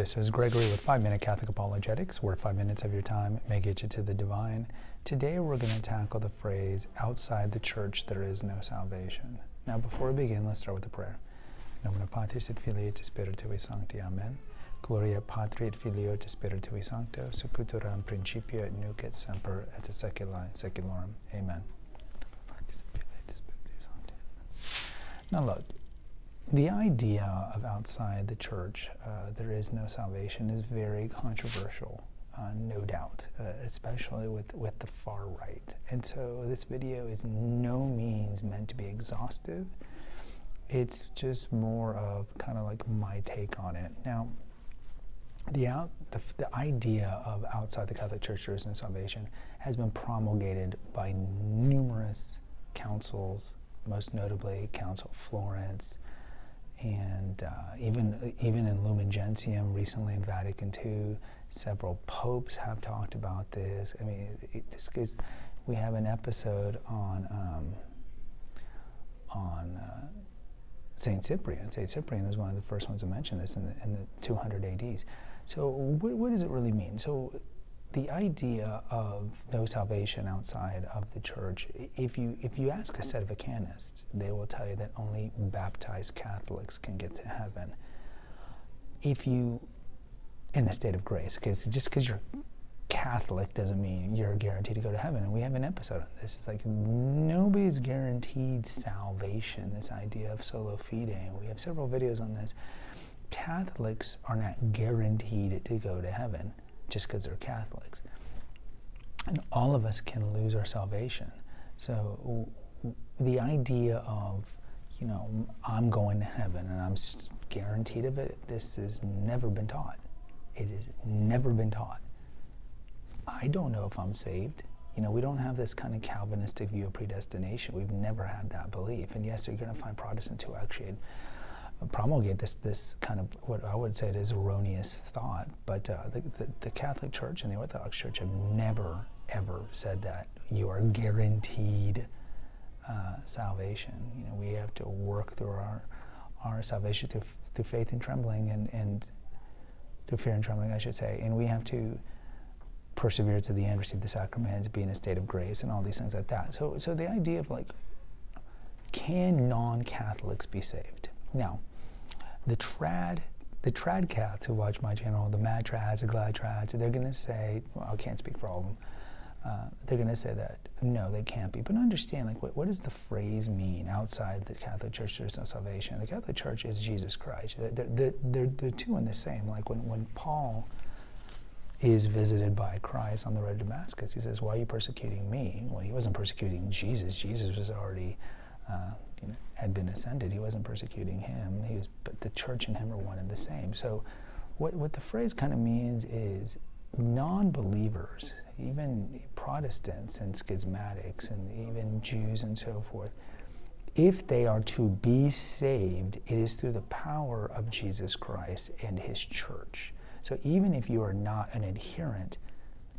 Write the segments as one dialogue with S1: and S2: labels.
S1: This is Gregory with 5-Minute Catholic Apologetics, where 5 minutes of your time may get you to the divine. Today we're going to tackle the phrase, outside the church there is no salvation. Now before we begin, let's start with a prayer. In nomine Patris et Filii et Spiritui Sancti. Amen. Gloria Patri et Filio et Spiritui Sancto, secutora in principio et nunc et semper et secula seculorum. Amen. Now look, the idea of outside the church, there is no salvation, is very controversial, no doubt, especially with the far right. And so this video is no means meant to be exhaustive. It's just more of kind of like my take on it. Now, the idea of outside the Catholic Church there is no salvation has been promulgated by numerous councils, most notably Council of Florence, and even in Lumen Gentium recently in Vatican II, several popes have talked about this. I mean, we have an episode on Saint Cyprian. Saint Cyprian was one of the first ones to mention this in the 200 ADs. So what does it really mean? So the idea of no salvation outside of the church, if you ask a set of ecanists, they will tell you that only baptized Catholics can get to heaven. If you, in a state of grace, because just because you're Catholic doesn't mean you're guaranteed to go to heaven. And we have an episode on this. It's like nobody's guaranteed salvation, this idea of solo fide. And we have several videos on this. Catholics are not guaranteed to go to heaven just because they're Catholics. And all of us can lose our salvation. So the idea of, you know, I'm going to heaven and I'm guaranteed of it, this has never been taught. It has never been taught. I don't know if I'm saved. You know, we don't have this kind of Calvinistic view of predestination. We've never had that belief. And yes, you're going to find Protestants who actually promulgate this kind of, what I would say is erroneous thought, but the Catholic Church and the Orthodox Church have never, ever said that you are guaranteed salvation. You know, we have to work through our salvation through faith and trembling, and through fear and trembling, I should say, and we have to persevere to the end, receive the sacraments, be in a state of grace, and all these things like that. So the idea of like, can non-Catholics be saved? Now, the trad cats who watch my channel, the mad trads, the glad trads, they're going to say, well, I can't speak for all of them, they're going to say that, no, they can't be. But understand, like, what does the phrase mean, outside the Catholic Church there's no salvation? The Catholic Church is Jesus Christ. They're two in the same. Like when Paul is visited by Christ on the road to Damascus, he says, why are you persecuting me? Well, he wasn't persecuting Jesus. Jesus was already had been ascended. He wasn't persecuting him. But the church and him are one and the same. So what the phrase kind of means is non-believers, even Protestants and schismatics and even Jews and so forth, if they are to be saved, it is through the power of Jesus Christ and his church. So even if you are not an adherent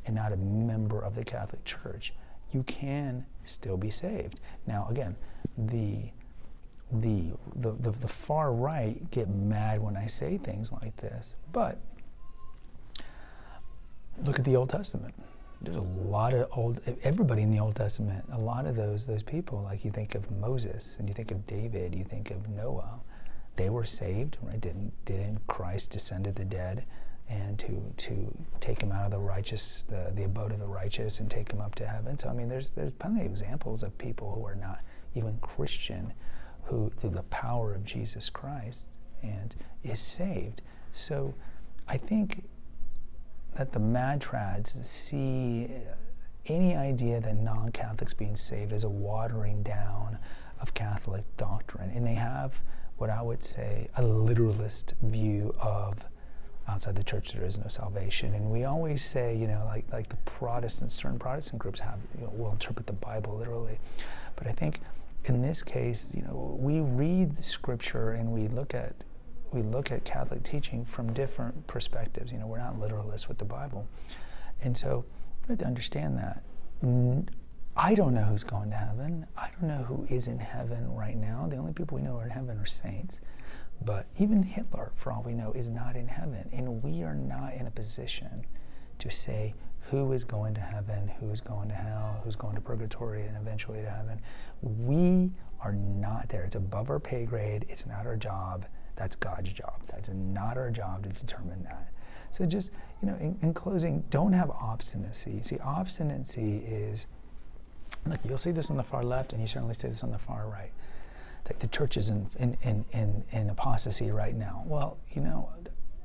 S1: and not a member of the Catholic Church, you can still be saved. Now, again, the far right get mad when I say things like this, but look at the Old Testament. There's a lot of everybody in the Old Testament, a lot of those people, like you think of Moses and you think of David, you think of Noah, they were saved, right? Didn't Christ descend to the dead and to take him out of the abode of the righteous and take him up to heaven? So I mean, there's plenty of examples of people who are not even Christian, who through the power of Jesus Christ and is saved. So I think that the mad trads see any idea that non-Catholics being saved as a watering down of Catholic doctrine, and they have what I would say a literalist view of outside the church there is no salvation. And we always say, you know, like the Protestants, certain Protestant groups have, you know, will interpret the Bible literally. But I think in this case, you know, we read the Scripture and we look at Catholic teaching from different perspectives. You know, we're not literalists with the Bible. And so we have to understand that. I don't know who's going to heaven. I don't know who is in heaven right now. The only people we know are in heaven are saints. But even Hitler, for all we know, is not in heaven. And we are not in a position to say who is going to heaven, who is going to hell, who's going to purgatory, and eventually to heaven. We are not there. It's above our pay grade. It's not our job. That's God's job. That's not our job to determine that. So just, in closing, don't have obstinacy. See, obstinacy is, look, you'll see this on the far left, and you certainly see this on the far right. It's like the church is in apostasy right now. Well,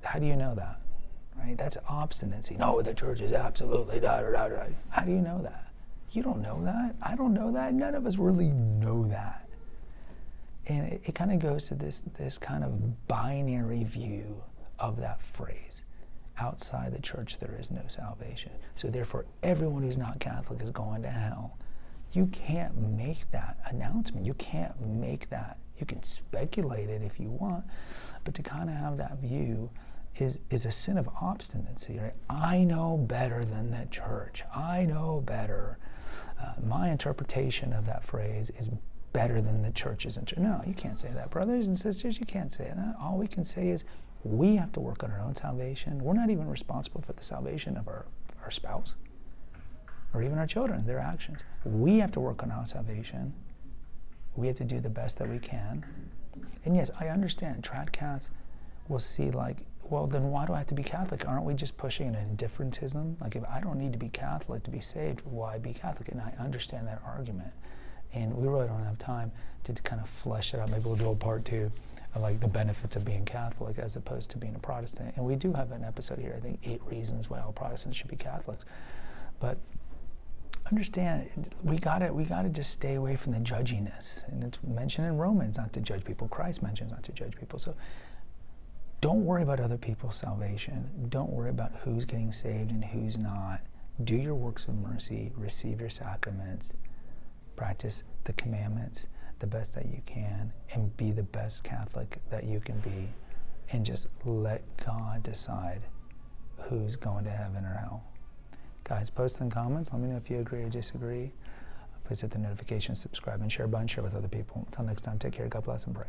S1: how do you know that? Right? That's obstinacy. No, the church is absolutely da-da-da-da. How do you know that? You don't know that. I don't know that. None of us really know that. And it kind of goes to this kind of binary view of that phrase. Outside the church, there is no salvation. So therefore, everyone who's not Catholic is going to hell. You can't make that announcement. You can't make that. You can speculate it if you want, but to kind of have that view is a sin of obstinacy, right? I know better than the church. I know better. My interpretation of that phrase is better than the church's. No, you can't say that, brothers and sisters. You can't say that. All we can say is we have to work on our own salvation. We're not even responsible for the salvation of our spouse or even our children, their actions. We have to work on our salvation. We have to do the best that we can. And yes, I understand trad cats will see well, then why do I have to be Catholic? Aren't we just pushing an indifferentism? Like, if I don't need to be Catholic to be saved, why be Catholic? And I understand that argument. And we really don't have time to kind of flesh it out. Maybe we'll do a part 2 of the benefits of being Catholic as opposed to being a Protestant. And we do have an episode here, I think, 8 reasons why all Protestants should be Catholics. But understand, we gotta just stay away from the judginess. And it's mentioned in Romans not to judge people. Christ mentions not to judge people. So don't worry about other people's salvation. Don't worry about who's getting saved and who's not. Do your works of mercy. Receive your sacraments. Practice the commandments the best that you can, and be the best Catholic that you can be. And just let God decide who's going to heaven or hell. Guys, post in the comments. Let me know if you agree or disagree. Please hit the notification, subscribe, and share button. Share with other people. Until next time, take care. God bless and pray.